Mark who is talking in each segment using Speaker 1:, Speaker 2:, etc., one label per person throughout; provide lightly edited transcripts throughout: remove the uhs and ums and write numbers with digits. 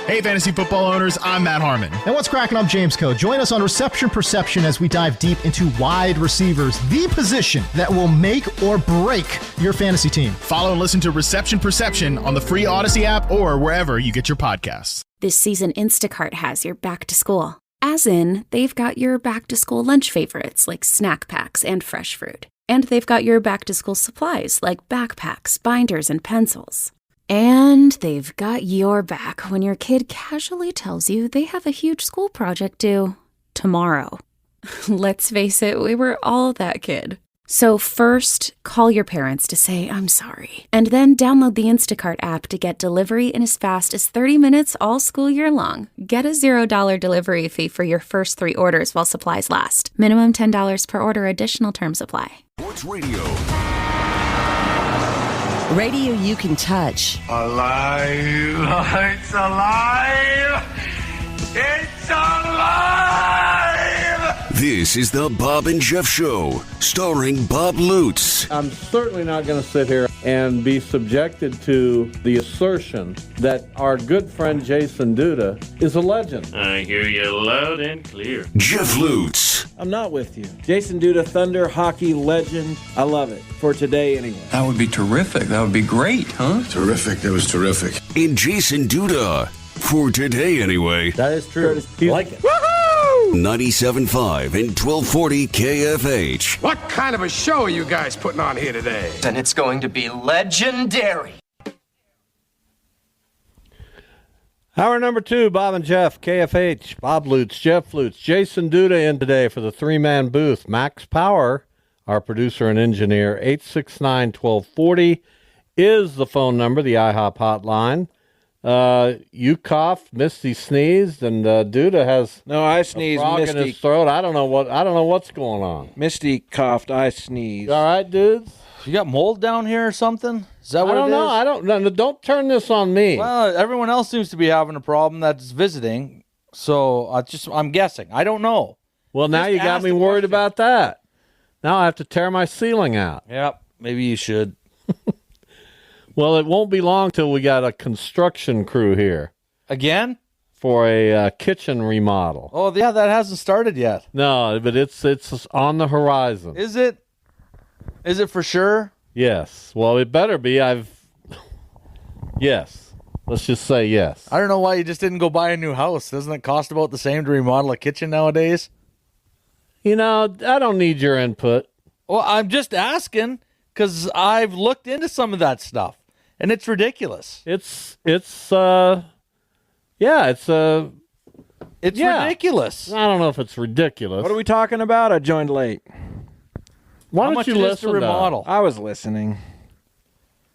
Speaker 1: Hey, fantasy football owners, I'm Matt Harmon.
Speaker 2: And what's cracking? I'm James Coe. Join us on Reception Perception as we dive deep into wide receivers, the position that will make or break your fantasy team.
Speaker 1: Follow and listen to Reception Perception on the free Odyssey app or wherever you get your podcasts.
Speaker 3: This season, Instacart has your back to school. As in, they've got your back to school lunch favorites like snack packs and fresh fruit. And they've got your back to school supplies like backpacks, binders, and pencils. And they've got your back when your kid casually tells you they have a huge school project due tomorrow. Let's face it, we were all that kid. So first, call your parents to say, I'm sorry. And then download the Instacart app to get delivery in as fast as 30 minutes all school year long. Get a $0 delivery fee for your first 3 orders while supplies last. Minimum $10 per order. Additional terms apply.
Speaker 4: Sports Radio.
Speaker 5: Radio you can touch.
Speaker 6: Alive! It's alive! It's alive!
Speaker 4: This is the Bob and Jeff Show, starring Bob Lutz.
Speaker 7: I'm certainly not going to sit here and be subjected to the assertion that our good friend Jason Duda is a legend.
Speaker 8: I hear you loud and clear.
Speaker 4: Jeff Lutz.
Speaker 9: I'm not with you. Jason Duda, Thunder hockey legend. I love it. For today, anyway.
Speaker 10: That would be terrific. That would be great, huh?
Speaker 4: Terrific. That was terrific. And Jason Duda. For today, anyway.
Speaker 7: That is true.
Speaker 9: I like it.
Speaker 4: 97.5 and 1240 KFH.
Speaker 6: What kind of a show are you guys putting on here today?
Speaker 11: And it's going to be legendary.
Speaker 7: Hour number 2, Bob and Jeff, KFH, Bob Lutz, Jeff Lutz, Jason Duda in today for the 3-man booth. Max Power, our producer and engineer, 869-1240 is the phone number, the IHOP hotline. You coughed, Misty sneezed, and Duda has
Speaker 9: I sneezed.
Speaker 7: a frog
Speaker 9: Misty
Speaker 7: in his throat. I don't know what's going on.
Speaker 9: Misty coughed. I sneezed.
Speaker 7: You all right, dudes?
Speaker 12: You got mold down here or something? Is that what it is?
Speaker 7: I don't know. Don't turn this on me.
Speaker 12: Well, everyone else seems to be having a problem that's visiting, so I'm guessing. I don't know.
Speaker 7: Well, now you got me worried about that. Now I have to tear my ceiling out.
Speaker 12: Yep, maybe you should.
Speaker 7: Well, it won't be long till we got a construction crew here.
Speaker 12: Again?
Speaker 7: For a kitchen remodel.
Speaker 12: Oh, yeah, that hasn't started yet.
Speaker 7: No, but it's on the horizon.
Speaker 12: Is it? Is it for sure?
Speaker 7: Yes. Well, it better be. Yes. Let's just say yes.
Speaker 12: I don't know why you just didn't go buy a new house. Doesn't it cost about the same to remodel a kitchen nowadays?
Speaker 7: You know, I don't need your input.
Speaker 12: Well, I'm just asking because I've looked into some of that stuff. And it's ridiculous.
Speaker 7: It's ridiculous. I don't know if it's ridiculous.
Speaker 9: What are we talking about? I joined late.
Speaker 7: Why don't you listen
Speaker 12: to remodel?
Speaker 9: I was listening.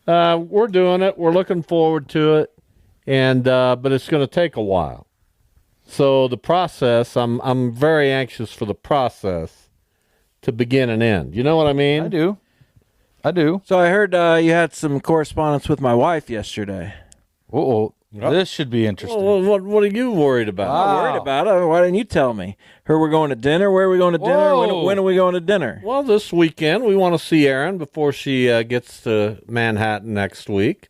Speaker 7: We're doing it. We're looking forward to it, and but it's going to take a while. So the process, I'm very anxious for the process to begin and end. You know what I mean?
Speaker 12: I do.
Speaker 9: So I heard you had some correspondence with my wife yesterday.
Speaker 12: Uh-oh. This should be interesting.
Speaker 7: Well, what are you worried about?
Speaker 9: I'm not worried about it. Why didn't you tell me? We're going to dinner? Where are we going to dinner? When are we going to dinner?
Speaker 7: Well, this weekend. We want to see Erin before she gets to Manhattan next week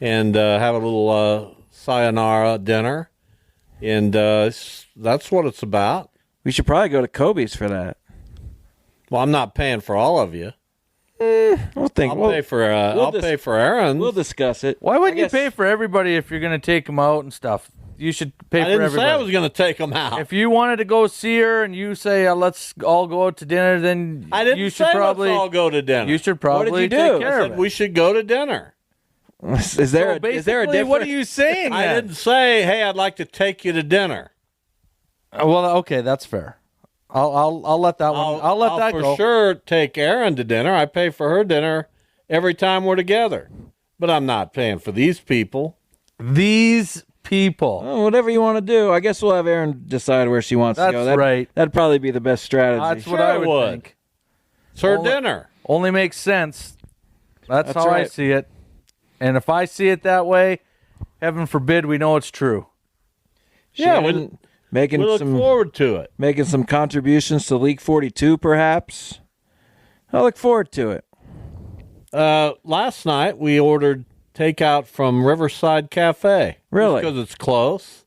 Speaker 7: and have a little sayonara dinner. And that's what it's about.
Speaker 9: We should probably go to Kobe's for that.
Speaker 7: Well, I'm not paying for all of you.
Speaker 9: I'll
Speaker 7: pay for Aaron.
Speaker 9: We'll discuss it.
Speaker 12: Why wouldn't you pay for everybody if you're going to take them out and stuff? You should pay for everybody.
Speaker 7: I didn't say I was going to take them out.
Speaker 12: If you wanted to go see her and you say let's all go out to dinner, then
Speaker 7: I didn't
Speaker 12: you should
Speaker 7: say
Speaker 12: probably
Speaker 7: let's all go to dinner.
Speaker 12: You should probably
Speaker 9: what did you
Speaker 12: take
Speaker 9: do?
Speaker 12: care
Speaker 7: I
Speaker 12: of
Speaker 7: said
Speaker 12: it.
Speaker 7: we should go to dinner.
Speaker 9: Is there a difference?
Speaker 12: What are you saying?
Speaker 7: I didn't say, hey, I'd like to take you to dinner.
Speaker 12: Well, okay, that's fair. I'll let that one. I'll let that go.
Speaker 7: For sure take Erin to dinner. I pay for her dinner every time we're together. But I'm not paying for these people.
Speaker 12: These people.
Speaker 9: Oh, whatever you want to do. I guess we'll have Erin decide where she wants to go.
Speaker 12: That's right.
Speaker 9: That'd probably be the best strategy.
Speaker 12: That's what I would think.
Speaker 7: It's her dinner.
Speaker 12: Only makes sense. That's how
Speaker 9: right.
Speaker 12: I see it. And if I see it that way, heaven forbid we know it's true.
Speaker 7: Yeah, we look forward to it.
Speaker 9: Making some contributions to League 42, perhaps. I look forward to it.
Speaker 7: Last night we ordered takeout from Riverside Cafe.
Speaker 9: Really?
Speaker 7: Because it's close.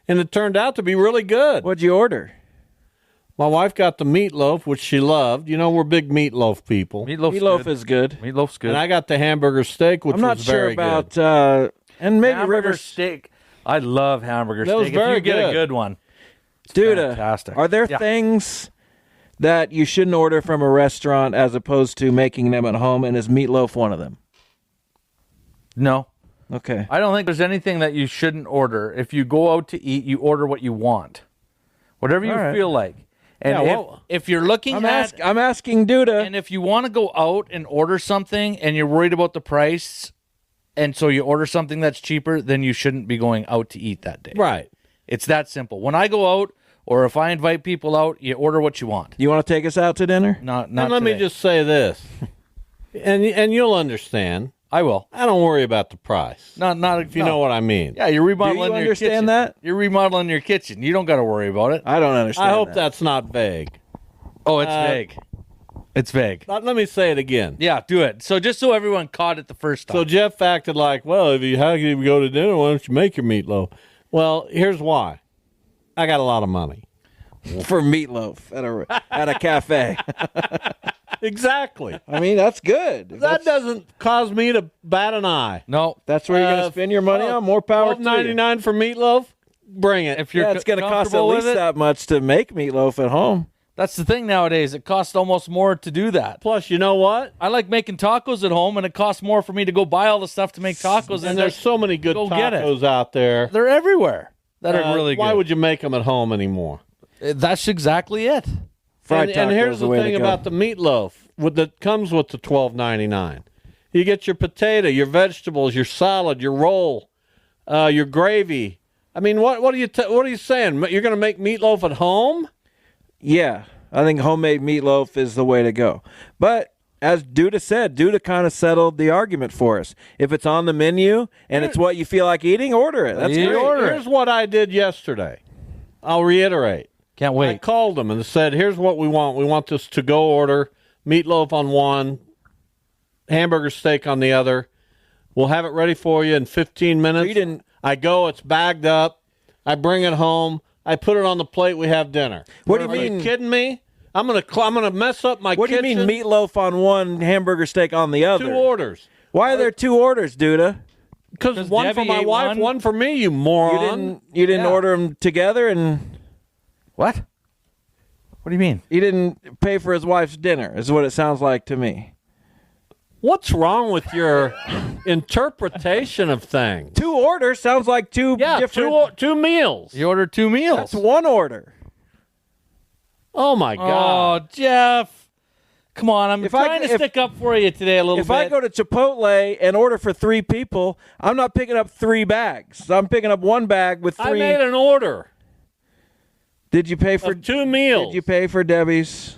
Speaker 7: And it turned out to be really good.
Speaker 9: What'd you order?
Speaker 7: My wife got the meatloaf, which she loved. You know, we're big meatloaf people.
Speaker 9: Meatloaf is good.
Speaker 12: Meatloaf's good.
Speaker 7: And I got the hamburger steak, which
Speaker 9: I'm not
Speaker 7: was
Speaker 9: sure
Speaker 7: very
Speaker 9: about,
Speaker 7: good.
Speaker 9: And maybe
Speaker 12: hamburger steak. I love hamburger
Speaker 7: That was
Speaker 12: steak.
Speaker 7: very
Speaker 12: If you get
Speaker 7: good.
Speaker 12: a good one.
Speaker 9: Dude,
Speaker 12: Fantastic.
Speaker 9: are there things that you shouldn't order from a restaurant as opposed to making them at home, and is meatloaf one of them?
Speaker 12: No.
Speaker 9: Okay.
Speaker 12: I don't think there's anything that you shouldn't order. If you go out to eat, you order what you want. Whatever you
Speaker 9: All right.
Speaker 12: feel like. And if you're looking
Speaker 9: I'm
Speaker 12: at...
Speaker 9: asking Duda.
Speaker 12: And if you want to go out and order something and you're worried about the price, and so you order something that's cheaper, then you shouldn't be going out to eat that day.
Speaker 7: Right.
Speaker 12: It's that simple. When I go out, or if I invite people out, you order what you want.
Speaker 9: You want to take us out to dinner?
Speaker 12: Not
Speaker 7: and let me
Speaker 12: today.
Speaker 7: just say this, and you'll understand.
Speaker 12: I will.
Speaker 7: I don't worry about the price.
Speaker 12: Not
Speaker 7: if you know what I mean.
Speaker 12: Yeah, you're remodeling
Speaker 9: Do you
Speaker 12: your
Speaker 9: understand
Speaker 12: kitchen.
Speaker 9: that?
Speaker 12: You're remodeling your kitchen. You don't got to worry about it.
Speaker 9: I don't understand.
Speaker 7: I hope
Speaker 9: that.
Speaker 7: that's not vague.
Speaker 12: Oh, it's vague. It's vague.
Speaker 7: Let me say it again.
Speaker 12: Yeah, do it. So just so everyone caught it the first time.
Speaker 7: So Jeff acted like, well, how can you go to dinner? Why don't you make your meatloaf? Well, here's why. I got a lot of money.
Speaker 9: For meatloaf at a cafe.
Speaker 7: Exactly.
Speaker 9: I mean, that's good.
Speaker 7: That doesn't cause me to bat an eye.
Speaker 12: No.
Speaker 9: That's where you're going to spend your money on? More power to you.
Speaker 7: $12.99 for meatloaf? Bring it.
Speaker 12: If you're
Speaker 9: it's going to cost at
Speaker 12: comfortable
Speaker 9: least
Speaker 12: with it.
Speaker 9: that much to make meatloaf at home.
Speaker 12: That's the thing nowadays. It costs almost more to do that.
Speaker 7: Plus, you know what?
Speaker 12: I like making tacos at home, and it costs more for me to go buy all the stuff to make tacos.
Speaker 7: And there's so many good
Speaker 12: go get it.
Speaker 7: tacos out there.
Speaker 12: They're everywhere that are really good.
Speaker 7: Why would you make them at home anymore?
Speaker 12: That's exactly it.
Speaker 9: Fried
Speaker 7: And here's
Speaker 9: tacos
Speaker 7: the
Speaker 9: the way
Speaker 7: thing
Speaker 9: to go.
Speaker 7: about the meatloaf that comes with the $12.99. You get your potato, your vegetables, your salad, your roll, your gravy. I mean, what are you saying? You're going to make meatloaf at home?
Speaker 9: Yeah, I think homemade meatloaf is the way to go. But as Duda said, Duda kind of settled the argument for us. If it's on the menu and it's what you feel like eating, order it. That's great.
Speaker 7: Here's what I did yesterday. I'll reiterate.
Speaker 12: Can't wait.
Speaker 7: I called them and said, here's what we want. We want this to-go order, meatloaf on one, hamburger steak on the other. We'll have it ready for you in 15 minutes. I go, it's bagged up. I bring it home. I put it on the plate. We have dinner.
Speaker 9: What do you
Speaker 7: Are
Speaker 9: mean?
Speaker 7: you kidding me? I'm gonna mess up my
Speaker 9: What
Speaker 7: kitchen.
Speaker 9: do you mean meatloaf on one, hamburger steak on the other?
Speaker 7: 2 orders.
Speaker 9: Why are there 2 orders, Duda?
Speaker 7: Because one for
Speaker 12: Debbie
Speaker 7: my
Speaker 12: ate
Speaker 7: wife, one for me, you moron.
Speaker 9: You didn't order them together, and
Speaker 12: What? What do you mean?
Speaker 9: he didn't pay for his wife's dinner, is what it sounds like to me.
Speaker 7: What's wrong with your interpretation of things?
Speaker 9: 2 orders sounds like 2 different...
Speaker 7: two meals.
Speaker 12: You ordered 2 meals.
Speaker 9: That's 1 order.
Speaker 7: Oh, my God.
Speaker 12: Oh, Jeff. Come on, I'm trying to stick up for you today a little bit.
Speaker 9: If I go to Chipotle and order for 3 people, I'm not picking up 3 bags. I'm picking up 1 bag with 3.
Speaker 7: I made an order.
Speaker 9: Did you pay for
Speaker 7: of 2 meals?
Speaker 9: Did you pay for Debbie's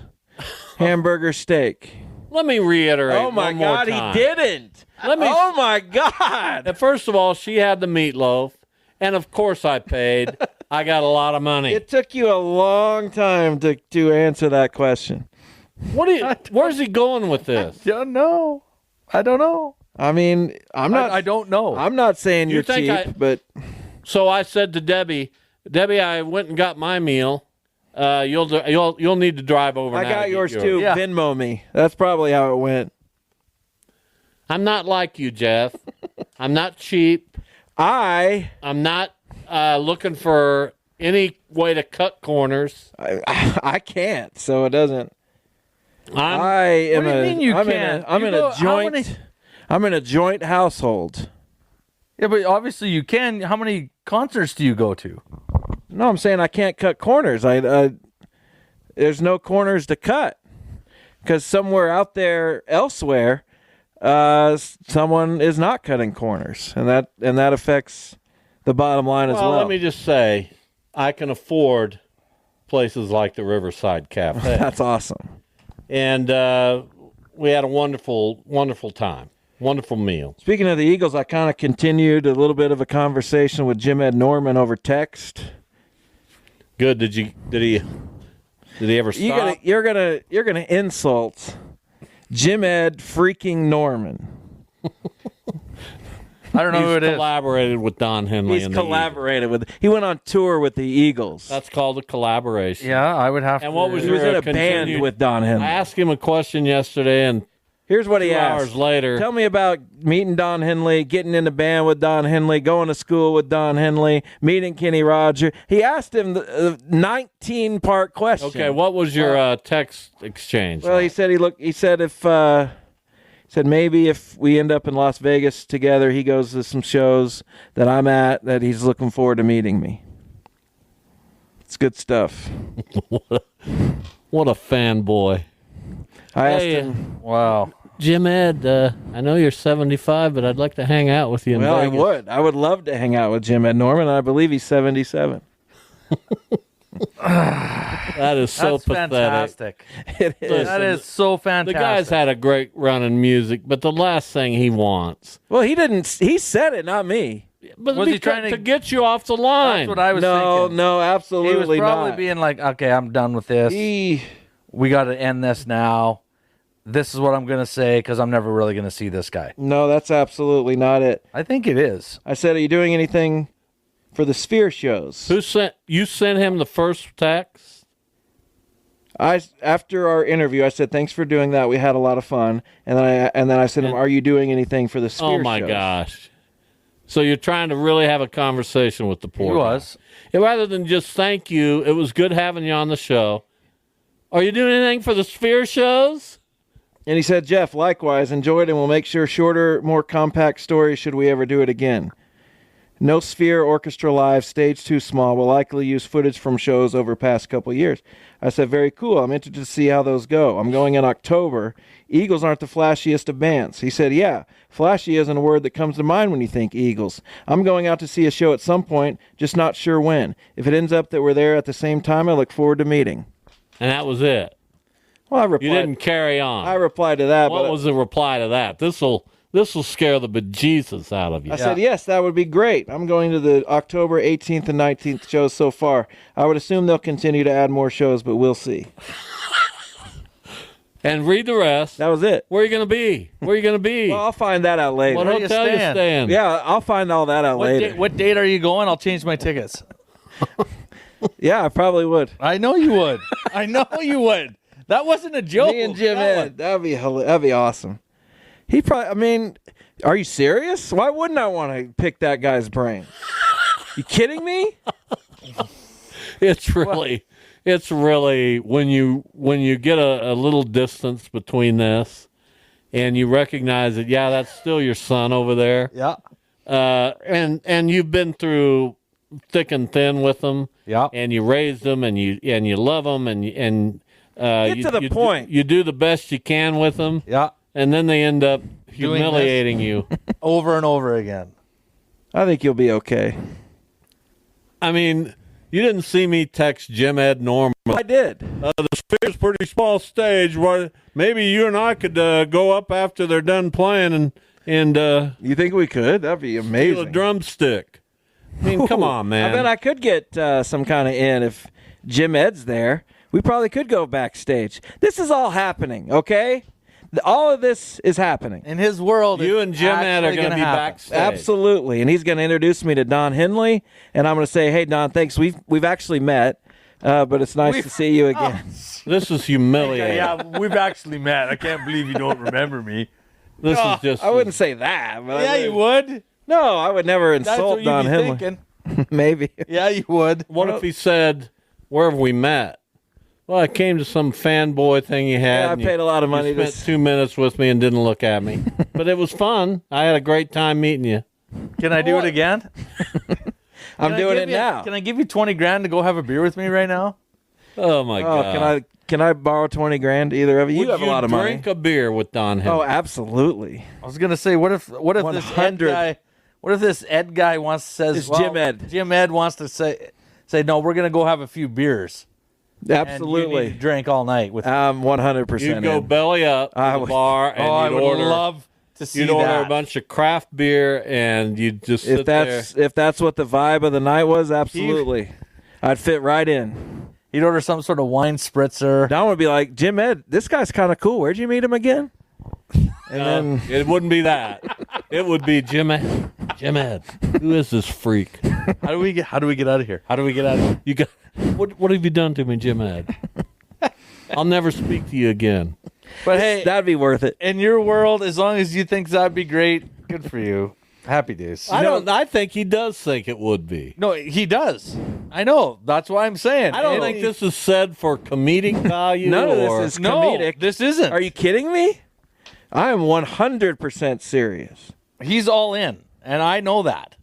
Speaker 9: hamburger steak?
Speaker 7: Let me reiterate.
Speaker 9: Oh my
Speaker 7: one more
Speaker 9: God,
Speaker 7: time.
Speaker 9: he didn't. Oh my God.
Speaker 7: First of all, she had the meatloaf, and of course I paid. I got a lot of money.
Speaker 9: It took you a long time to answer that question.
Speaker 7: Where's he going with this?
Speaker 12: I don't know.
Speaker 9: I mean,
Speaker 12: I don't know.
Speaker 9: I'm not saying you're
Speaker 7: think
Speaker 9: cheap, but
Speaker 7: So I said to Debbie, I went and got my meal. You'll need to drive over.
Speaker 9: I
Speaker 7: now
Speaker 9: got
Speaker 7: to get
Speaker 9: yours too.
Speaker 12: Yeah.
Speaker 9: Venmo me. That's probably how it went.
Speaker 7: I'm not like you, Jeff. I'm not cheap. I'm not looking for any way to cut corners.
Speaker 9: I can't, so it doesn't.
Speaker 12: What do you mean you can't?
Speaker 9: I'm in a joint household.
Speaker 12: Yeah, but obviously you can. How many concerts do you go to?
Speaker 9: No, I'm saying I can't cut corners. There's no corners to cut because somewhere out there, elsewhere, someone is not cutting corners, and that affects the bottom line as well.
Speaker 7: Let me just say, I can afford places like the Riverside Cafe.
Speaker 9: That's awesome.
Speaker 7: And we had a wonderful, wonderful time. Wonderful meal.
Speaker 9: Speaking of the Eagles, I kind of continued a little bit of a conversation with Jim Ed Norman over text.
Speaker 7: Good. Did he ever stop?
Speaker 9: You're gonna insult Jim Ed freaking Norman.
Speaker 12: I don't know who it is.
Speaker 7: Collaborated with Don Henley.
Speaker 9: He's collaborated with. He went on tour with the Eagles.
Speaker 7: That's called a collaboration.
Speaker 12: Yeah, I would have.
Speaker 7: And
Speaker 12: to.
Speaker 7: what was
Speaker 9: He was in a band with Don Henley.
Speaker 7: I asked him a question yesterday, and
Speaker 9: here's what he
Speaker 7: 2
Speaker 9: asked.
Speaker 7: hours later.
Speaker 9: Tell me about meeting Don Henley, getting in the band with Don Henley, going to school with Don Henley, meeting Kenny Rogers. He asked him the 19-part question.
Speaker 7: Okay, what was your text exchange?
Speaker 9: Well, he said maybe if we end up in Las Vegas together, he goes to some shows that I'm at, that he's looking forward to meeting me. It's good stuff.
Speaker 7: What a fanboy.
Speaker 9: I asked him.
Speaker 12: Wow.
Speaker 7: Jim Ed, I know you're 75, but I'd like to hang out with you in
Speaker 9: Well,
Speaker 7: Vegas.
Speaker 9: I would. I would love to hang out with Jim Ed Norman. I believe he's 77.
Speaker 7: That is so
Speaker 12: That's
Speaker 7: pathetic.
Speaker 12: fantastic.
Speaker 9: It is.
Speaker 7: Listen,
Speaker 12: That is so fantastic.
Speaker 7: The guy's had a great run in music, but the last thing he wants.
Speaker 9: Well, he didn't. He said it, not me.
Speaker 7: But
Speaker 12: Was he trying
Speaker 7: to get you off the line?
Speaker 12: That's what I was thinking.
Speaker 9: No, absolutely
Speaker 12: He was probably
Speaker 9: not.
Speaker 12: being like, okay, I'm done with this. We got to end this now. This is what I'm going to say because I'm never really going to see this guy.
Speaker 9: No, that's absolutely not it.
Speaker 12: I think it is.
Speaker 9: I said, are you doing anything for the Sphere shows?
Speaker 7: You sent him the first text?
Speaker 9: After our interview, I said, thanks for doing that. We had a lot of fun. And then I said, are you doing anything for the Sphere shows?
Speaker 7: Oh, my gosh. So you're trying to really have a conversation with the poor guy.
Speaker 12: was.
Speaker 7: And rather than just thank you, it was good having you on the show. Are you doing anything for the Sphere shows?
Speaker 9: And he said, Jeff, likewise, enjoyed, and we'll make sure shorter, more compact stories should we ever do it again. No Sphere Orchestra Live, stage too small. We'll likely use footage from shows over past couple years. I said, very cool. I'm interested to see how those go. I'm going in October. Eagles aren't the flashiest of bands. He said, yeah, flashy isn't a word that comes to mind when you think Eagles. I'm going out to see a show at some point, just not sure when. If it ends up that we're there at the same time, I look forward to meeting.
Speaker 7: And that was it.
Speaker 9: Well, I replied.
Speaker 7: You didn't carry on.
Speaker 9: I replied to that.
Speaker 7: What
Speaker 9: but
Speaker 7: was the reply to that? This will scare the bejesus out of you.
Speaker 9: I said, yes, that would be great. I'm going to the October 18th and 19th shows so far. I would assume they'll continue to add more shows, but we'll see.
Speaker 7: And read the rest.
Speaker 9: That was it.
Speaker 7: Where are you going to be? Where are you going to be?
Speaker 9: Well, I'll find that out later.
Speaker 7: What hotel you staying?
Speaker 9: Yeah, I'll find all that out later.
Speaker 12: What date are you going? I'll change my tickets.
Speaker 9: Yeah, I probably would.
Speaker 12: I know you would. I know you would. That wasn't a joke.
Speaker 9: Me and Jim Ed. That'd be awesome. He probably, I mean, are you serious? Why wouldn't I want to pick that guy's brain? You kidding me?
Speaker 7: It's really when you get a little distance between this and you recognize that, yeah, that's still your son over there.
Speaker 12: Yeah.
Speaker 7: And you've been through thick and thin with them.
Speaker 12: Yeah.
Speaker 7: And you raised them and you love them and
Speaker 9: Get to the point.
Speaker 7: You do the best you can with them.
Speaker 12: Yeah.
Speaker 7: And then they end up humiliating you
Speaker 12: over and over again.
Speaker 9: I think you'll be okay.
Speaker 7: I mean, you didn't see me text Jim Ed Norman.
Speaker 9: I did.
Speaker 7: The Sphere's pretty small stage. Maybe you and I could go up after they're done playing and
Speaker 9: you think we could? That'd be amazing.
Speaker 7: steal a drumstick. I mean, come on, man.
Speaker 9: I bet I could get some kind of in if Jim Ed's there. We probably could go backstage. This is all happening, okay? All of this is happening.
Speaker 12: In his world,
Speaker 7: You and Jim Ed are going to be backstage.
Speaker 9: Absolutely. And he's going to introduce me to Don Henley, and I'm going to say, hey, Don, thanks. We've actually met, but it's nice to see you again.
Speaker 7: This is humiliating.
Speaker 12: Yeah, we've actually met. I can't believe you don't remember me.
Speaker 7: This is just.
Speaker 9: I wouldn't say that. But
Speaker 12: Yeah, you would.
Speaker 9: No, I would never
Speaker 12: That's
Speaker 9: insult
Speaker 12: what
Speaker 9: Don
Speaker 12: you'd be
Speaker 9: Henley.
Speaker 12: thinking.
Speaker 9: Maybe.
Speaker 12: Yeah, you would.
Speaker 7: What if he said, "Where have we met?" Well, I came to some fanboy thing you had.
Speaker 9: Yeah, I
Speaker 7: and
Speaker 9: paid a lot of money
Speaker 7: You
Speaker 9: to
Speaker 7: spent 2 minutes with me and didn't look at me, but it was fun. I had a great time meeting you.
Speaker 12: Can I do it again?
Speaker 9: I'm doing it now.
Speaker 12: Can I give you 20 grand to go have a beer with me right now?
Speaker 7: Oh my God!
Speaker 9: Can I borrow 20 grand? Either of you?
Speaker 7: Would
Speaker 9: You have a lot of money.
Speaker 7: drink a beer with Don Henley?
Speaker 9: Oh, absolutely.
Speaker 12: I was gonna say, what if this Ed
Speaker 9: 100.
Speaker 12: guy? What if this Ed guy
Speaker 9: It's Jim Ed.
Speaker 12: Jim Ed wants to say no. We're gonna go have a few beers. And you
Speaker 9: Absolutely.
Speaker 12: need to drink all night with.
Speaker 9: 100%.
Speaker 7: You'd go belly up to the bar and
Speaker 12: I
Speaker 7: you'd
Speaker 12: would
Speaker 7: order.
Speaker 12: love to see
Speaker 7: You'd
Speaker 12: that.
Speaker 7: order a bunch of craft beer and you'd just sit
Speaker 9: If that's what the vibe of the night was, absolutely. I'd fit right in.
Speaker 12: He'd order some sort of wine spritzer.
Speaker 9: Don would be like, Jim Ed, this guy's kind of cool. Where'd you meet him again? And then
Speaker 7: it wouldn't be that. It would be Jim. Jim Ed, who is this freak?
Speaker 12: How do we get out of here?
Speaker 7: You got what have you done to me, Jim Ed? I'll never speak to you again.
Speaker 12: But hey,
Speaker 9: that'd be worth it.
Speaker 12: In your world, as long as you think that'd be great, good for you. Happy days.
Speaker 7: I think he does think it would be.
Speaker 12: No, he does. I know. That's why I'm saying.
Speaker 7: I don't think this is said for comedic value.
Speaker 9: None of this is comedic.
Speaker 12: No, this isn't.
Speaker 9: Are you kidding me? I am 100% serious.
Speaker 12: He's all in, and I know that.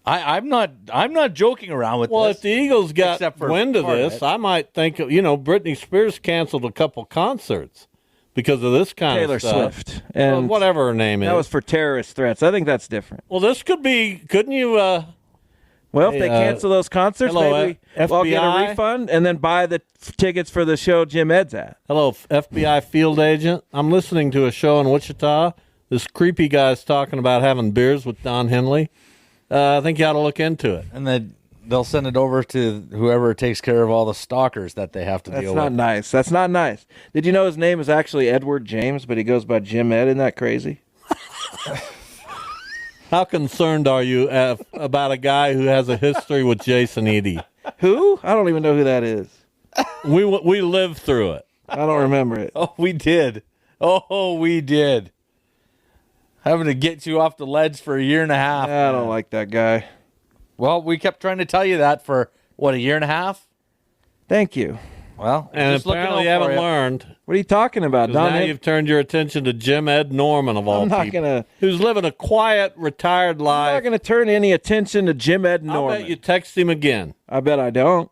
Speaker 12: I'm not joking around with this.
Speaker 7: Well, if the Eagles got wind of this, I might think, Britney Spears canceled a couple concerts because of this kind
Speaker 9: Taylor
Speaker 7: of stuff.
Speaker 9: Taylor Swift. And
Speaker 7: whatever her name is.
Speaker 9: That was for terrorist threats. I think that's different.
Speaker 7: Well, this could be, couldn't you...
Speaker 9: well, if they cancel those concerts, maybe I'll get a refund and then buy the tickets for the show Jim Ed's at.
Speaker 7: Hello, FBI field agent. I'm listening to a show in Wichita. This creepy guy's talking about having beers with Don Henley. I think you ought to look into it.
Speaker 12: And then they'll send it over to whoever takes care of all the stalkers that they have to deal with.
Speaker 9: That's not nice. That's not nice. Did you know his name is actually Edward James, but he goes by Jim Ed? Isn't that crazy?
Speaker 7: How concerned are you about a guy who has a history with Jason Eady?
Speaker 9: Who? I don't even know who that is.
Speaker 7: We lived through it.
Speaker 9: I don't remember it.
Speaker 12: Oh, we did. Having to get you off the ledge for a year and a half.
Speaker 9: I don't like that guy.
Speaker 12: Well, we kept trying to tell you that for, a year and a half?
Speaker 9: Thank you.
Speaker 12: Well,
Speaker 7: and apparently you haven't learned.
Speaker 9: What are you talking about, Don?
Speaker 7: Now you've turned your attention to Jim Ed Norman, of all people, who's living a quiet, retired life.
Speaker 9: I'm not going to turn any attention to Jim Ed Norman.
Speaker 7: I bet you text him again.
Speaker 9: I bet I don't.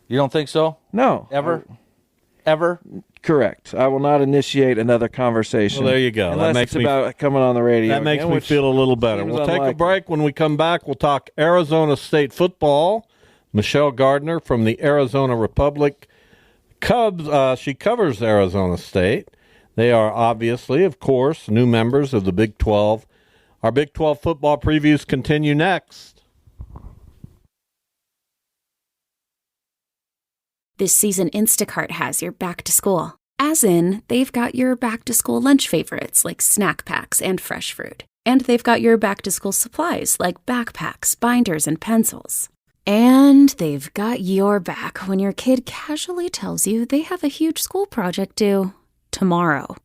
Speaker 12: You don't think so?
Speaker 9: No.
Speaker 12: Ever?
Speaker 9: Correct. I will not initiate another conversation.
Speaker 7: Well, there you go.
Speaker 9: Unless it's about coming on the radio.
Speaker 7: That makes me feel a little better. We'll take a break. When we come back, we'll talk Arizona State football. Michelle Gardner from the Arizona Republic Cubs. She covers Arizona State. They are obviously, of course, new members of the Big 12. Our Big 12 football previews continue next.
Speaker 3: This season, Instacart has your back to school. As in, they've got your back to school lunch favorites like snack packs and fresh fruit. And they've got your back to school supplies like backpacks, binders, and pencils. And they've got your back when your kid casually tells you they have a huge school project due tomorrow.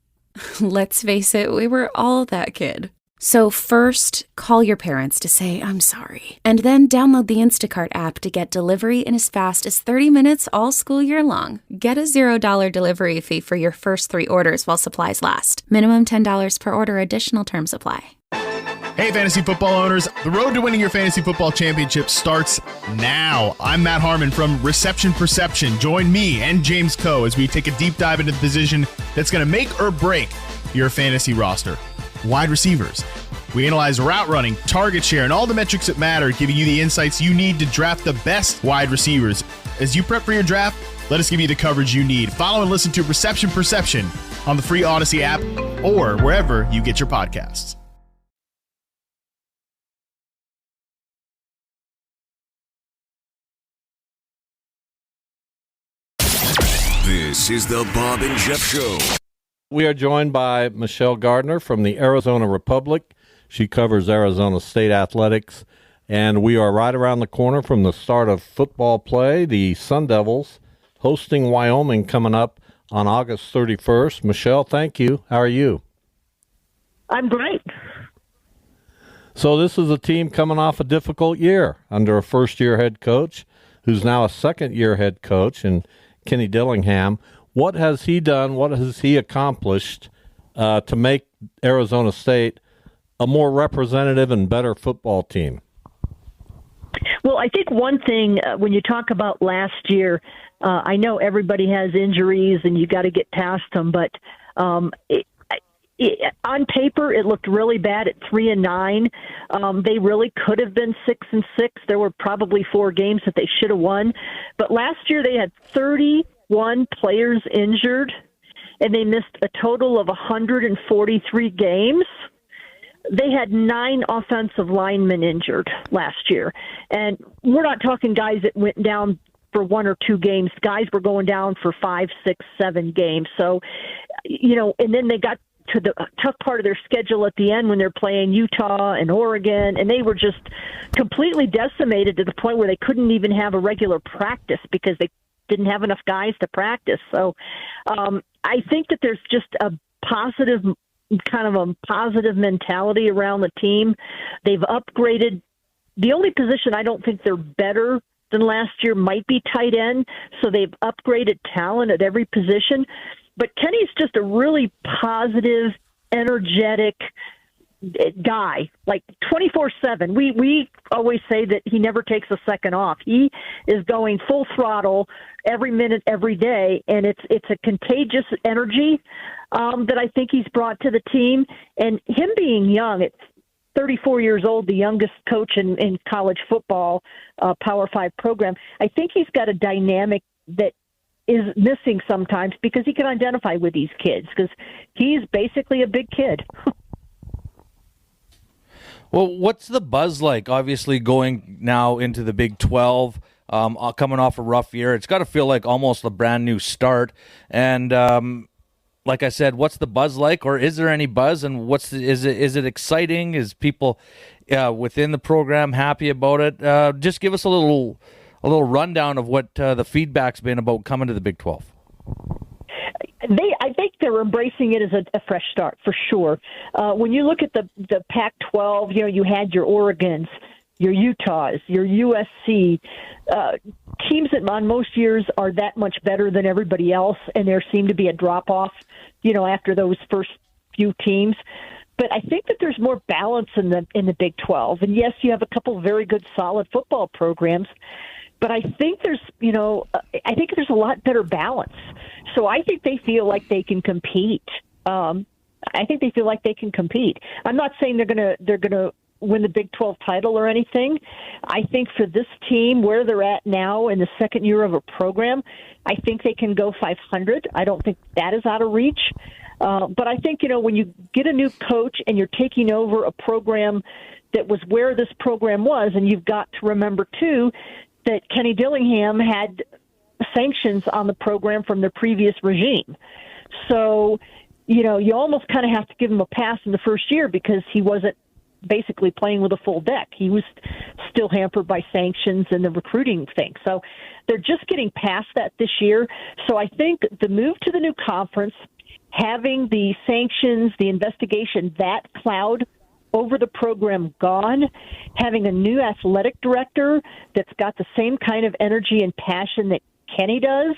Speaker 3: Let's face it, we were all that kid. So first, call your parents to say, I'm sorry. And then download the Instacart app to get delivery in as fast as 30 minutes all school year long. Get a $0 delivery fee for your first 3 orders while supplies last. Minimum $10 per order. Additional terms apply.
Speaker 1: Hey, fantasy football owners. The road to winning your fantasy football championship starts now. I'm Matt Harmon from Reception Perception. Join me and James Coe as we take a deep dive into the position that's going to make or break your fantasy roster. Wide receivers. We analyze route running, target share, and all the metrics that matter, giving you the insights you need to draft the best wide receivers. As you prep for your draft, let us give you the coverage you need. Follow and listen to Reception Perception on the free Odyssey app or wherever you get your podcasts.
Speaker 4: This is the Bob and Jeff Show.
Speaker 7: We are joined by Michelle Gardner from the Arizona Republic. She covers Arizona State athletics, and we are right around the corner from the start of football play. The Sun Devils hosting Wyoming coming up on August 31st. Michelle, thank you. How are you?
Speaker 13: I'm great.
Speaker 7: So this is a team coming off a difficult year under a first-year head coach who's now a second-year head coach, and Kenny Dillingham. What has he done? What has he accomplished to make Arizona State a more representative and better football team?
Speaker 13: Well, I think one thing when you talk about last year, I know everybody has injuries and you got to get past them, but on paper it looked really bad at 3-9. They really could have been 6-6. There were probably 4 games that they should have won, but last year they had 31 players injured, and they missed a total of 143 games. They had 9 offensive linemen injured last year. And we're not talking guys that went down for 1 or 2 games. Guys were going down for 5, 6, 7 games. So, and then they got to the tough part of their schedule at the end when they're playing Utah and Oregon, and they were just completely decimated to the point where they couldn't even have a regular practice because they didn't have enough guys to practice. So I think that there's just a positive mentality around the team. They've upgraded. The only position I don't think they're better than last year might be tight end, so they've upgraded talent at every position. But Kenny's just a really positive, energetic guy, like 24/7. We always say that he never takes a second off. He is going full throttle every minute, every day, and it's a contagious energy that I think he's brought to the team. And him being young, it's 34 years old, the youngest coach in college football, Power 5 program. I think he's got a dynamic that is missing sometimes because he can identify with these kids because he's basically a big kid.
Speaker 12: Well, what's the buzz like? Obviously, going now into the Big 12, coming off a rough year, it's got to feel like almost a brand new start. And like I said, what's the buzz like, or is there any buzz? And is it exciting? Is people within the program happy about it? Just give us a little rundown of what the feedback's been about coming to the Big 12.
Speaker 13: I think they're embracing it as a fresh start for sure. When you look at the Pac-12, you had your Oregons, your Utahs, your USC, teams that on most years are that much better than everybody else, and there seemed to be a drop-off, after those first few teams. But I think that there's more balance in the Big 12. And yes, you have a couple of very good, solid football programs, but I think there's a lot better balance. So I think they feel like they can compete. I'm not saying they're gonna win the Big 12 title or anything. I think for this team, where they're at now in the second year of a program, I think they can go 500. I don't think that is out of reach. But I think, when you get a new coach and you're taking over a program that was where this program was, and you've got to remember, too, that Kenny Dillingham had sanctions on the program from the previous regime. So, you almost kind of have to give him a pass in the first year because he wasn't basically playing with a full deck. He was still hampered by sanctions and the recruiting thing. So they're just getting past that this year. So I think the move to the new conference, having the sanctions, the investigation, that cloud over the program gone, having a new athletic director that's got the same kind of energy and passion that Kenny does,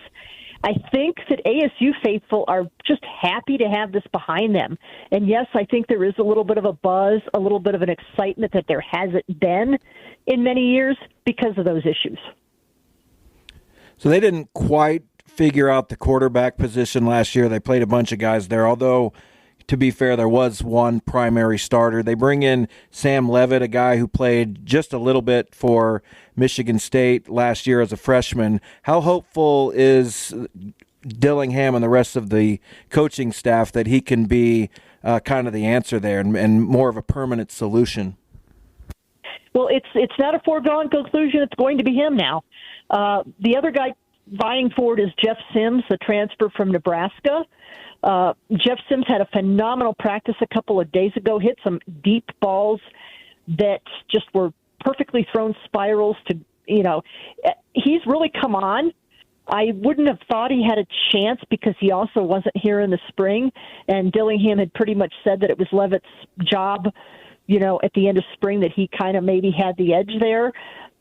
Speaker 13: I think that ASU faithful are just happy to have this behind them. And yes, I think there is a little bit of a buzz, a little bit of an excitement that there hasn't been in many years because of those issues.
Speaker 9: So they didn't quite figure out the quarterback position last year. They played a bunch of guys there, although, to be fair, there was one primary starter. They bring in Sam Levitt, a guy who played just a little bit for Michigan State last year as a freshman. How hopeful is Dillingham and the rest of the coaching staff that he can be kind of the answer there and more of a permanent solution?
Speaker 13: Well, it's not a foregone conclusion. It's going to be him now. The other guy vying for it is Jeff Sims, the transfer from Nebraska. Jeff Sims had a phenomenal practice a couple of days ago, hit some deep balls that just were perfectly thrown spirals to, he's really come on. I wouldn't have thought he had a chance because he also wasn't here in the spring, and Dillingham had pretty much said that it was Levitt's job, at the end of spring, that he kind of maybe had the edge there.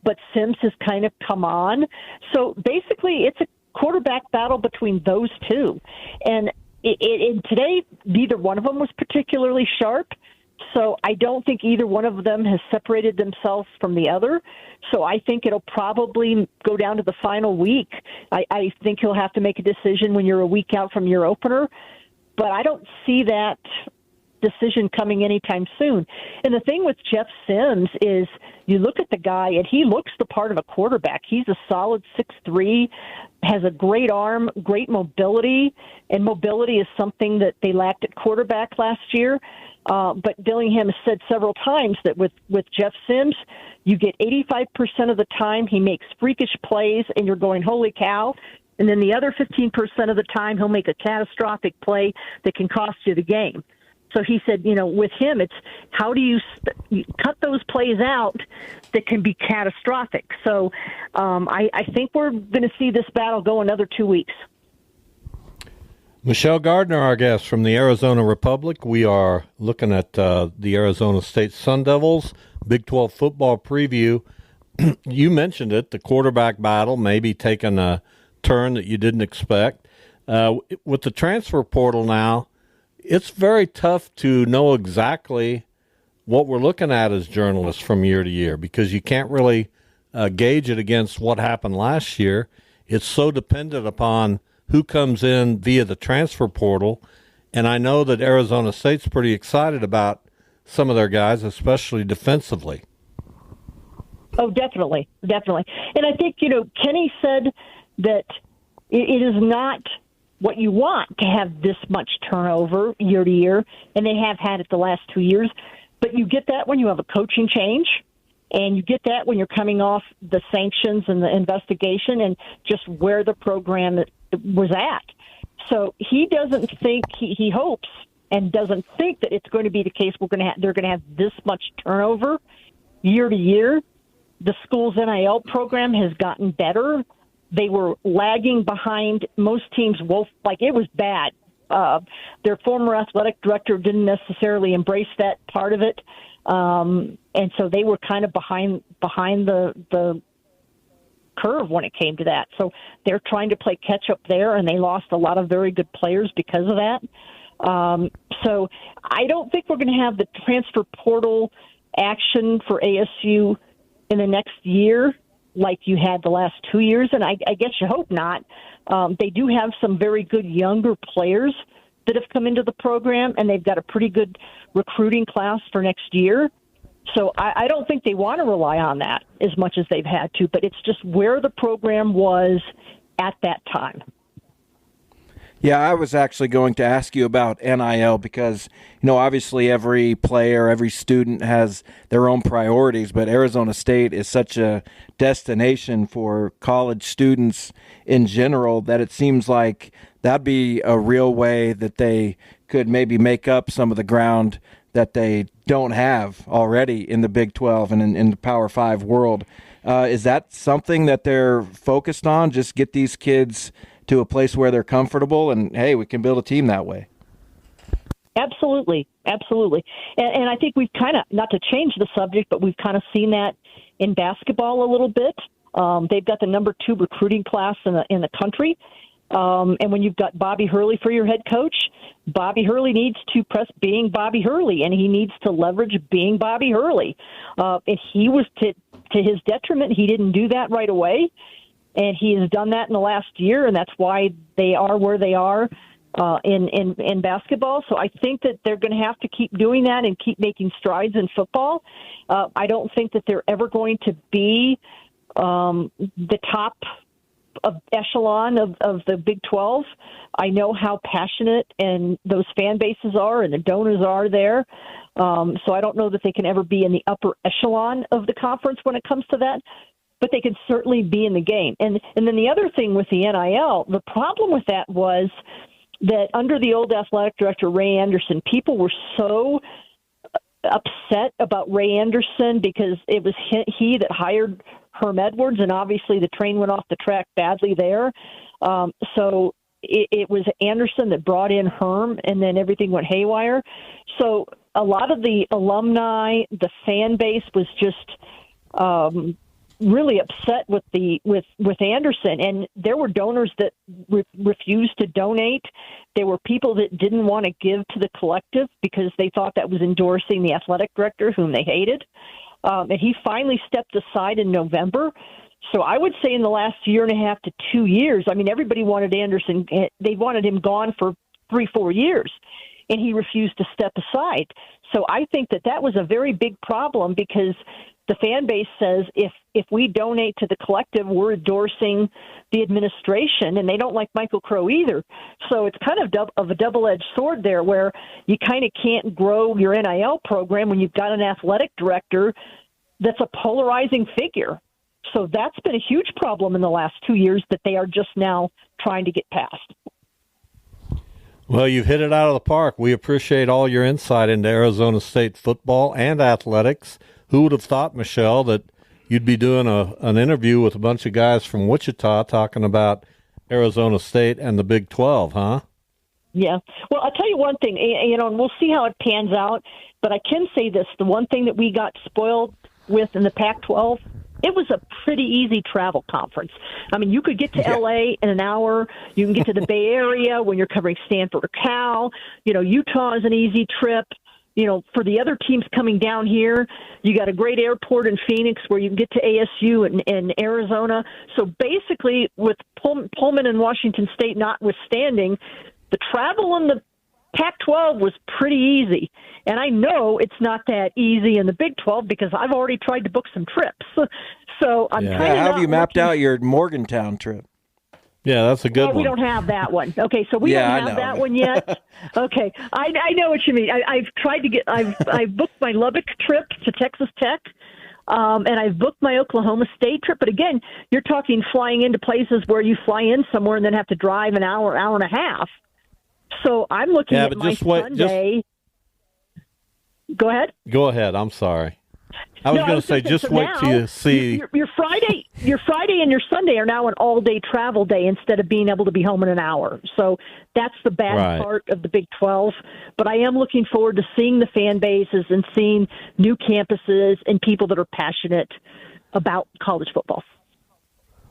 Speaker 13: But Sims has kind of come on. So basically it's a quarterback battle between those two. And today, neither one of them was particularly sharp. So I don't think either one of them has separated themselves from the other. So I think it'll probably go down to the final week. I think he'll have to make a decision when you're a week out from your opener. But I don't see that decision coming anytime soon. And the thing with Jeff Sims is you look at the guy and he looks the part of a quarterback. He's a solid 6'3", has a great arm, great mobility, and mobility is something that they lacked at quarterback last year. But Dillingham has said several times that with Jeff Sims, you get 85% of the time he makes freakish plays and you're going, holy cow. And then the other 15% of the time, he'll make a catastrophic play that can cost you the game. So he said, with him, it's how do you cut those plays out that can be catastrophic. So I think we're going to see this battle go another 2 weeks.
Speaker 7: Michelle Gardner, our guest from the Arizona Republic. We are looking at the Arizona State Sun Devils Big 12 football preview. You mentioned it, the quarterback battle maybe taking a turn that you didn't expect. With the transfer portal now, it's very tough to know exactly what we're looking at as journalists from year to year because you can't really gauge it against what happened last year. It's so dependent upon who comes in via the transfer portal, and I know that Arizona State's pretty excited about some of their guys, especially defensively.
Speaker 13: Oh, definitely. And I think, Kenny said that it is not what you want to have this much turnover year to year, and they have had it the last 2 years. But you get that when you have a coaching change, and you get that when you're coming off the sanctions and the investigation and just where the program was at. So he doesn't think, he hopes and doesn't think that it's going to be the case they're going to have this much turnover year to year. The school's NIL program has gotten better. They were lagging behind most teams. It was bad. Their former athletic director didn't necessarily embrace that part of it, and so they were kind of behind the curve when it came to that. So they're trying to play catch up there, and they lost a lot of very good players because of that. So I don't think we're going to have the transfer portal action for ASU in the next year like you had the last 2 years, and I guess you hope not. They do have some very good younger players that have come into the program, and they've got a pretty good recruiting class for next year. So I don't think they want to rely on that as much as they've had to, but it's just where the program was at that time.
Speaker 9: Yeah, I was actually going to ask you about NIL because, obviously every player, every student has their own priorities, but Arizona State is such a destination for college students in general that it seems like that'd be a real way that they could maybe make up some of the ground that they don't have already in the Big 12 and in the Power 5 world. Is that something that they're focused on, just get these kids to a place where they're comfortable and, hey, we can build a team that way?
Speaker 13: Absolutely. And I think we've kind of, not to change the subject, but we've kind of seen that in basketball a little bit. They've got the number 2 recruiting class in the country. And when you've got Bobby Hurley for your head coach, Bobby Hurley needs to press being Bobby Hurley, and he needs to leverage being Bobby Hurley. If he was to his detriment, he didn't do that right away. And he has done that in the last year, and that's why they are where they are in basketball. So I think that they're going to have to keep doing that and keep making strides in football. I don't think that they're ever going to be the top of echelon of the Big 12. I know how passionate and those fan bases are and the donors are there. So I don't know that they can ever be in the upper echelon of the conference when it comes to that. But they can certainly be in the game. And then the other thing with the NIL, the problem with that was that under the old athletic director, Ray Anderson, people were so upset about Ray Anderson because it was he that hired Herm Edwards, and obviously the train went off the track badly there. So it was Anderson that brought in Herm, and then everything went haywire. So a lot of the alumni, the fan base was just really upset with Anderson, and there were donors that refused to donate. There were people that didn't want to give to the collective because they thought that was endorsing the athletic director, whom they hated. And he finally stepped aside in November. So I would say in the last year and a half to 2 years, I mean, everybody wanted Anderson. They wanted him gone for 3-4 years, and he refused to step aside. So I think that was a very big problem because the fan base says if we donate to the collective, we're endorsing the administration, and they don't like Michael Crow either. So it's kind of a double-edged sword there where you kind of can't grow your NIL program when you've got an athletic director that's a polarizing figure. So that's been a huge problem in the last 2 years that they are just now trying to get past.
Speaker 7: Well, you've hit it out of the park. We appreciate all your insight into Arizona State football and athletics. Who would have thought, Michelle, that you'd be doing an interview with a bunch of guys from Wichita talking about Arizona State and the Big 12, huh?
Speaker 13: Yeah. Well, I'll tell you one thing, and we'll see how it pans out, but I can say this. The one thing that we got spoiled with in the Pac-12, it was a pretty easy travel conference. I mean, you could get to L.A. in an hour. You can get to the Bay Area when you're covering Stanford or Cal. Utah is an easy trip. For the other teams coming down here, you got a great airport in Phoenix where you can get to ASU and Arizona. So basically, with Pullman and Washington State notwithstanding, the travel in the Pac-12 was pretty easy. And I know it's not that easy in the Big 12 because I've already tried to book some trips. So I'm kind of
Speaker 9: How have you mapped out your Morgantown trip?
Speaker 7: Yeah, that's a good one.
Speaker 13: We don't have that one. Okay, so we don't have that one yet. Okay, I know what you mean. I've booked my Lubbock trip to Texas Tech, and I've booked my Oklahoma State trip. But again, you're talking flying into places where you fly in somewhere and then have to drive an hour and a half. So I'm looking at my Sunday. Go ahead.
Speaker 7: Go ahead. I'm sorry. I was going to say, just wait till you see.
Speaker 13: Your Friday and your Sunday are now an all-day travel day instead of being able to be home in an hour. So that's the bad part of the Big 12. But I am looking forward to seeing the fan bases and seeing new campuses and people that are passionate about college football.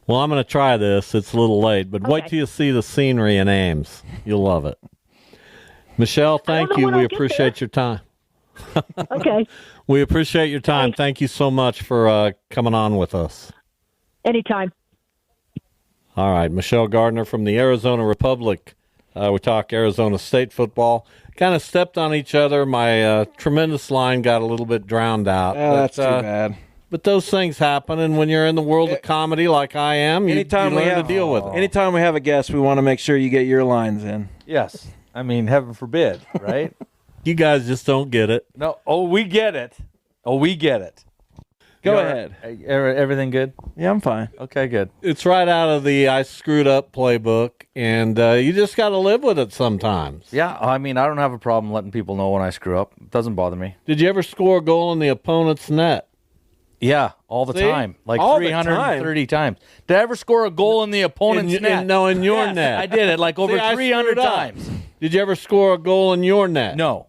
Speaker 7: Well, I'm going to try this. It's a little late, but wait till you see the scenery in Ames. You'll love it. Michelle, thank you. We appreciate your time.
Speaker 13: Okay.
Speaker 7: We appreciate your time. Thanks. Thank you so much for coming on with us.
Speaker 13: Anytime.
Speaker 7: All right. Michelle Gardner from the Arizona Republic. We talk Arizona State football. Kind of stepped on each other. My tremendous line got a little bit drowned out.
Speaker 9: That's too bad.
Speaker 7: But those things happen, and when you're in the world of comedy like I am, you learn to deal with it.
Speaker 9: Anytime we have a guest, we want to make sure you get your lines in.
Speaker 12: Yes. I mean, heaven forbid, right?
Speaker 7: You guys just don't get it.
Speaker 12: No. Oh, we get it.
Speaker 9: Go ahead.
Speaker 12: Everything good?
Speaker 9: Yeah, I'm fine.
Speaker 12: Okay, good.
Speaker 7: It's right out of the I screwed up playbook, and you just got to live with it sometimes.
Speaker 12: Yeah, I mean, I don't have a problem letting people know when I screw up. It doesn't bother me.
Speaker 7: Did you ever score a goal in the opponent's net?
Speaker 12: Yeah, all the time. Like all 330 times. Did I ever score a goal in the opponent's net?
Speaker 7: No, in your net.
Speaker 12: I did it like over 300 times.
Speaker 7: Did you ever score a goal in your net?
Speaker 12: No.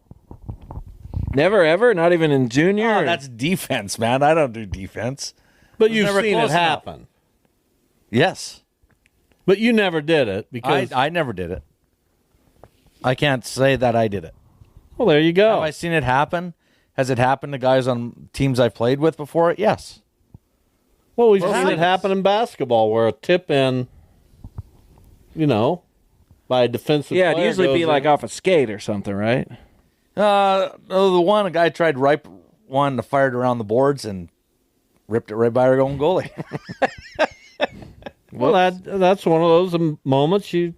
Speaker 9: Never, ever? Not even in junior?
Speaker 12: Oh, that's defense, man. I don't do defense.
Speaker 7: But you've seen it happen.
Speaker 12: Enough. Yes.
Speaker 7: But you never did it because
Speaker 12: I never did it. I can't say that I did it.
Speaker 7: Well, there you go.
Speaker 12: Have I seen it happen? Has it happened to guys on teams I've played with before? Yes.
Speaker 7: Well, we've seen it happen in basketball where a tip in, by a defensive player.
Speaker 9: Yeah, it'd usually be like off a skate or something, right?
Speaker 12: The one, a guy tried ripe one to fire it around the boards and ripped it right by our own goalie.
Speaker 7: Well, that's one of those moments you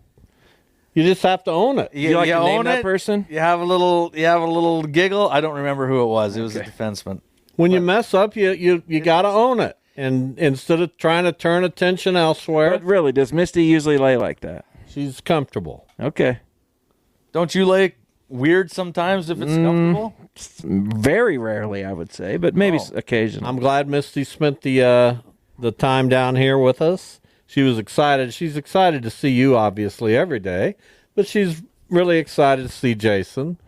Speaker 7: just have to own it.
Speaker 9: You like to name that person?
Speaker 12: You have a little giggle. I don't remember who it was. It was a defenseman.
Speaker 7: When you mess up, you got to own it, and instead of trying to turn attention elsewhere.
Speaker 9: But really, does Misty usually lay like that?
Speaker 7: She's comfortable.
Speaker 9: Okay.
Speaker 7: Don't you lay weird sometimes if it's comfortable?
Speaker 9: Very rarely, I would say, but maybe occasionally.
Speaker 7: I'm glad Misty spent the time down here with us. She was excited. She's excited to see you, obviously, every day, but she's really excited to see Jason,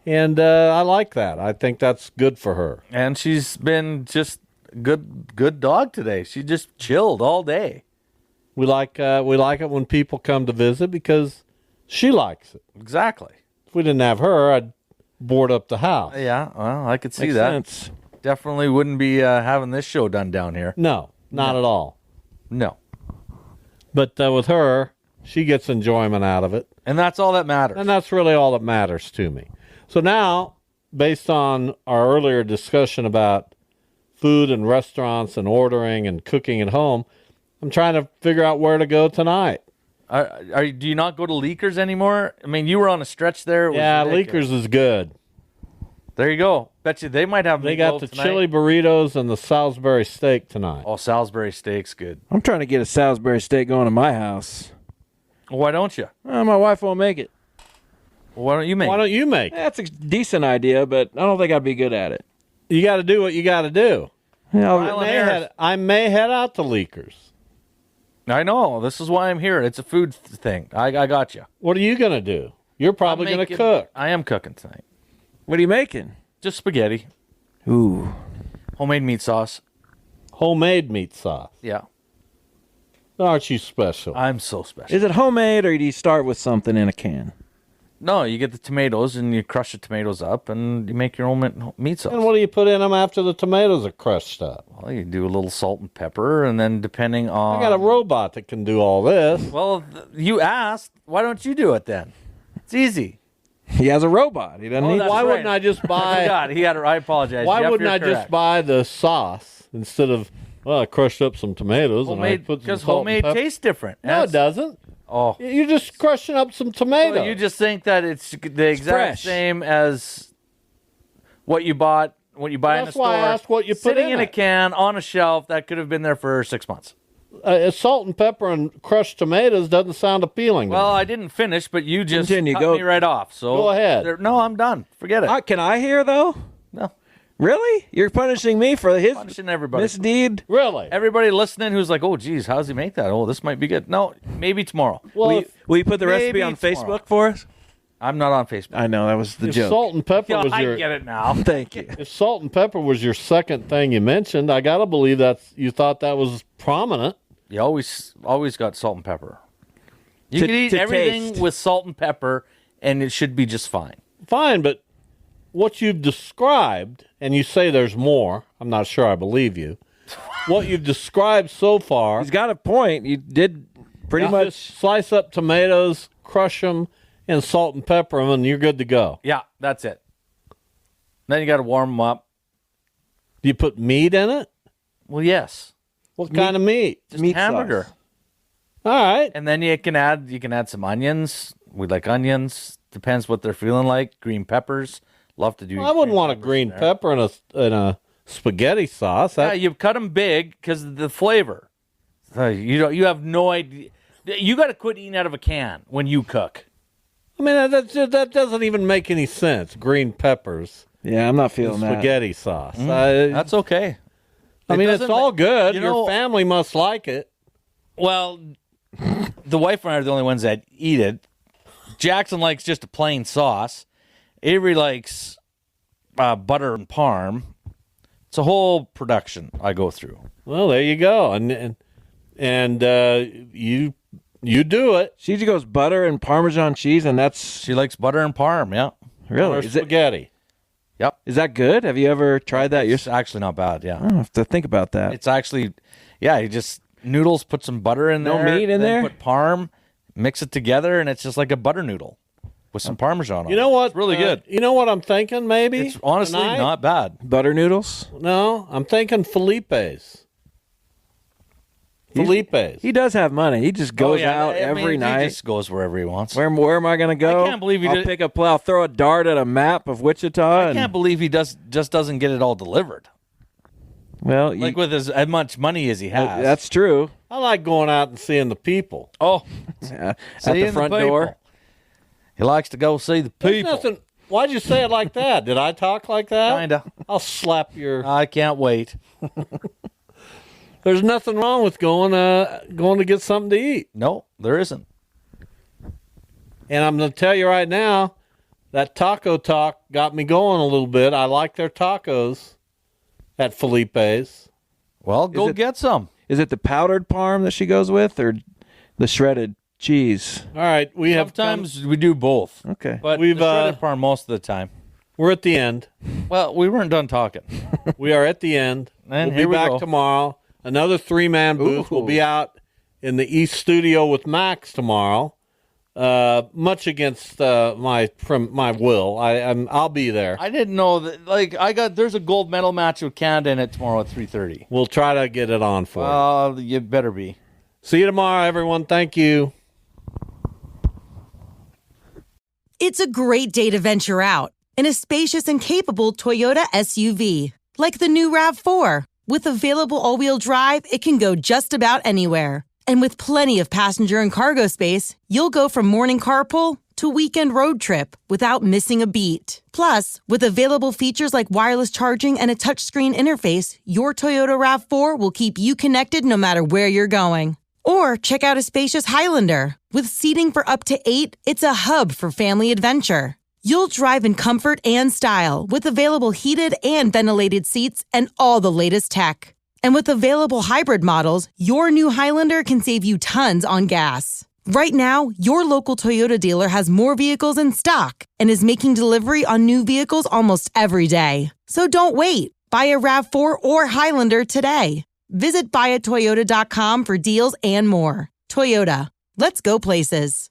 Speaker 7: and I like that. I think that's good for her.
Speaker 12: And she's been just good dog today. She just chilled all day.
Speaker 7: We like it when people come to visit because she likes it.
Speaker 12: Exactly.
Speaker 7: If we didn't have her, I'd board up the house.
Speaker 12: Yeah, well, I could see
Speaker 7: Makes
Speaker 12: that.
Speaker 7: sense.
Speaker 12: Definitely wouldn't be having this show done down here.
Speaker 7: No, not at all.
Speaker 12: No.
Speaker 7: But with her, she gets enjoyment out of it.
Speaker 12: And that's all that matters.
Speaker 7: And that's really all that matters to me. So now, based on our earlier discussion about food and restaurants and ordering and cooking at home, I'm trying to figure out where to go tonight.
Speaker 12: Do you not go to Leakers anymore? I mean, you were on a stretch there.
Speaker 7: Yeah, Leakers is good.
Speaker 12: There you go. Bet you they might have.
Speaker 7: They got the chili burritos and the Salisbury steak tonight.
Speaker 12: Oh, Salisbury steak's good.
Speaker 9: I'm trying to get a Salisbury steak going to my house.
Speaker 12: Why don't you?
Speaker 9: My wife won't make it.
Speaker 12: Well, why don't you make?
Speaker 7: Why don't you make?
Speaker 9: That's a decent idea, but I don't think I'd be good at it.
Speaker 7: You got to do what you got to do. I may head out to Leakers.
Speaker 12: I know. This is why I'm here. It's a food thing. I got you.
Speaker 7: What are you going to do? You're probably going to cook.
Speaker 12: I am cooking tonight.
Speaker 9: What are you making?
Speaker 12: Just spaghetti.
Speaker 9: Ooh.
Speaker 12: Homemade meat sauce.
Speaker 7: Homemade meat sauce.
Speaker 12: Yeah.
Speaker 7: Aren't you special?
Speaker 12: I'm so special.
Speaker 9: Is it homemade, or do you start with something in a can?
Speaker 12: No, you get the tomatoes and you crush the tomatoes up and you make your own meat sauce.
Speaker 7: And what do you put in them after the tomatoes are crushed up?
Speaker 12: Well, you do a little salt and pepper, and then depending on...
Speaker 7: I got a robot that can do all this.
Speaker 12: Well, you asked. Why don't you do it then? It's easy.
Speaker 9: He has a robot. He doesn't need.
Speaker 7: Why wouldn't I just buy...
Speaker 12: I apologize.
Speaker 7: Why
Speaker 12: Jeff,
Speaker 7: wouldn't I
Speaker 12: correct.
Speaker 7: just buy the sauce instead of, I crushed up some tomatoes and I put some
Speaker 12: Because
Speaker 7: salt and
Speaker 12: homemade
Speaker 7: pepper.
Speaker 12: tastes different.
Speaker 7: No, it doesn't.
Speaker 12: Oh.
Speaker 7: You're just crushing up some tomatoes.
Speaker 12: Well, you just think that it's the exact
Speaker 9: fresh.
Speaker 12: same as what you buy in the
Speaker 7: That's
Speaker 12: store.
Speaker 7: why I asked what you put
Speaker 12: sitting in a
Speaker 7: it.
Speaker 12: can on a shelf that could have been there for 6 months.
Speaker 7: Salt and pepper and crushed tomatoes doesn't sound appealing.
Speaker 12: Well, I didn't finish, but you just
Speaker 9: Continue.
Speaker 12: cut
Speaker 9: Go.
Speaker 12: me right off. So
Speaker 7: Go ahead.
Speaker 12: No, I'm done. Forget it.
Speaker 9: Can I hear though?
Speaker 12: No.
Speaker 9: Really? You're punishing me for his
Speaker 12: Punishing everybody.
Speaker 9: misdeed?
Speaker 7: Really?
Speaker 12: Everybody listening who's like, oh, geez, how does he make that? Oh, this might be good. No, maybe tomorrow.
Speaker 7: Well,
Speaker 9: Will you put the recipe
Speaker 12: maybe
Speaker 9: on
Speaker 12: tomorrow.
Speaker 9: Facebook for us?
Speaker 12: I'm not on Facebook.
Speaker 9: I know, that was the
Speaker 7: if
Speaker 9: joke.
Speaker 7: salt and pepper
Speaker 12: Yeah,
Speaker 7: was
Speaker 12: I
Speaker 7: your...
Speaker 12: get it now.
Speaker 9: Thank you.
Speaker 7: If salt and pepper was your second thing you mentioned, I got to believe that you thought that was prominent.
Speaker 12: You always got salt and pepper. You
Speaker 9: To-
Speaker 12: can eat
Speaker 9: to
Speaker 12: everything
Speaker 9: taste.
Speaker 12: with salt and pepper, and it should be just fine.
Speaker 7: Fine, but what you've described, and you say there's more, I'm not sure I believe you. What you've described so far...
Speaker 9: He's got a point. You did pretty much...
Speaker 7: Just slice up tomatoes, crush them, and salt and pepper them, and you're good to go.
Speaker 12: Yeah, that's it. Then you got to warm them up.
Speaker 7: Do you put meat in it?
Speaker 12: Well, yes.
Speaker 7: What kind of meat?
Speaker 12: Just
Speaker 9: Meat
Speaker 12: hamburger.
Speaker 9: sauce.
Speaker 7: All right.
Speaker 12: And then you can add some onions. We like onions. Depends what they're feeling like. Green peppers. Love to do.
Speaker 7: Well, I wouldn't
Speaker 12: green
Speaker 7: want a
Speaker 12: peppers
Speaker 7: green
Speaker 12: in there.
Speaker 7: pepper in a spaghetti sauce.
Speaker 12: Yeah, you cut them big because of the flavor. You have no idea. You got to quit eating out of a can when you cook.
Speaker 7: I mean, that doesn't even make any sense. Green peppers.
Speaker 9: Yeah, I'm not
Speaker 7: in
Speaker 9: feeling that.
Speaker 7: spaghetti sauce.
Speaker 12: That's okay.
Speaker 7: I mean, it's all good.
Speaker 12: you know-
Speaker 7: Your family must like it.
Speaker 12: Well, the wife and I are the only ones that eat it. Jackson likes just a plain sauce. Avery likes butter and parm. It's a whole production I go through.
Speaker 7: Well, there you go, and you do it.
Speaker 9: She just goes butter and Parmesan cheese, and that's...
Speaker 12: She likes butter and parm, yeah.
Speaker 9: Really?
Speaker 7: Or spaghetti.
Speaker 12: Yep.
Speaker 9: Is that good? Have you ever tried that?
Speaker 12: It's actually not bad, yeah.
Speaker 9: I have to think about that.
Speaker 12: It's actually, yeah, you just noodles, put some butter in
Speaker 9: No
Speaker 12: there.
Speaker 9: meat in
Speaker 12: then
Speaker 9: there?
Speaker 12: Put parm, mix it together, and it's just like a butter noodle with some Parmesan on
Speaker 7: You know
Speaker 12: it.
Speaker 7: what?
Speaker 12: It's really good.
Speaker 7: You know what I'm thinking, maybe?
Speaker 12: It's honestly
Speaker 7: tonight?
Speaker 12: not bad.
Speaker 9: Butter noodles?
Speaker 7: No, I'm thinking Felipe's. Felipe's.
Speaker 9: He does have money. He just goes out every night.
Speaker 12: He just goes wherever he wants.
Speaker 9: Where am I going to go?
Speaker 12: I can't believe he
Speaker 9: I'll
Speaker 12: did-
Speaker 9: pick up. I'll throw a dart at a map of Wichita.
Speaker 12: I can't believe he just doesn't get it all delivered.
Speaker 9: Well,
Speaker 12: Like with as much money as he has.
Speaker 9: that's true.
Speaker 7: I like going out and seeing the people.
Speaker 12: Oh,
Speaker 9: At
Speaker 12: seeing
Speaker 9: the front
Speaker 12: people.
Speaker 9: door.
Speaker 12: He likes to go see the
Speaker 7: There's
Speaker 12: people.
Speaker 7: nothing. Why'd you say it like that? Did I talk like that?
Speaker 12: Kinda.
Speaker 7: I'll slap your.
Speaker 12: I can't wait.
Speaker 7: There's nothing wrong with going to get something to eat.
Speaker 12: No, there isn't.
Speaker 7: And I'm going to tell you right now, that taco talk got me going a little bit. I like their tacos at Felipe's.
Speaker 12: Well, go
Speaker 9: it-
Speaker 12: get some.
Speaker 9: Is it the powdered parm that she goes with, or the shredded cheese?
Speaker 7: All right, we have
Speaker 12: Sometimes we do both.
Speaker 9: Okay.
Speaker 12: But
Speaker 7: We've,
Speaker 12: the shredded parm most of the time.
Speaker 7: we're at the end.
Speaker 12: Well, we weren't done talking.
Speaker 7: We are at the end.
Speaker 12: And
Speaker 7: we'll
Speaker 12: here
Speaker 7: be
Speaker 12: we
Speaker 7: back
Speaker 12: go.
Speaker 7: tomorrow. Another 3-man booth. We'll be out in the East Studio with Max tomorrow. Much against my will. I'll be there.
Speaker 12: I didn't know that. There's a gold medal match with Canada in it tomorrow at 3:30.
Speaker 7: We'll try to get it on for you.
Speaker 12: You better be.
Speaker 7: See you tomorrow, everyone. Thank you.
Speaker 5: It's a great day to venture out.
Speaker 14: in a spacious and capable Toyota SUV. Like the new RAV4. With available all-wheel drive, it can go just about anywhere. And with plenty of passenger and cargo space, you'll go from morning carpool to weekend road trip without missing a beat. Plus, with available features like wireless charging and a touchscreen interface, your Toyota RAV4 will keep you connected no matter where you're going. Or check out a spacious Highlander. With seating for up to 8, it's a hub for family adventure. You'll drive in comfort and style with available heated and ventilated seats and all the latest tech. And with available hybrid models, your new Highlander can save you tons on gas. Right now, your local Toyota dealer has more vehicles in stock and is making delivery on new vehicles almost every day. So don't wait. Buy a RAV4 or Highlander today. Visit buyatoyota.com for deals and more. Toyota. Let's go places.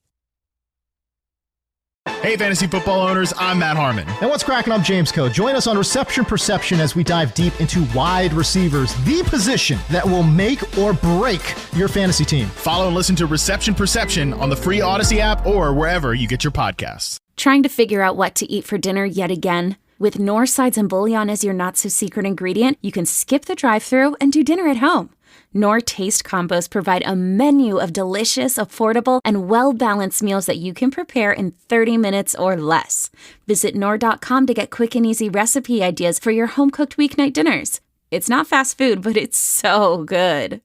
Speaker 1: Hey, fantasy football owners, I'm Matt Harmon.
Speaker 2: And what's cracking? I'm James Coe. Join us on Reception Perception as we dive deep into wide receivers, the position that will make or break your fantasy team.
Speaker 1: Follow and listen to Reception Perception on the free Odyssey app or wherever you get your podcasts.
Speaker 3: Trying to figure out what to eat for dinner yet again? With Knorr sides and bouillon as your not-so-secret ingredient, you can skip the drive-thru and do dinner at home. Knorr Taste Combos provide a menu of delicious, affordable, and well-balanced meals that you can prepare in 30 minutes or less. Visit Knorr.com to get quick and easy recipe ideas for your home-cooked weeknight dinners. It's not fast food, but it's so good.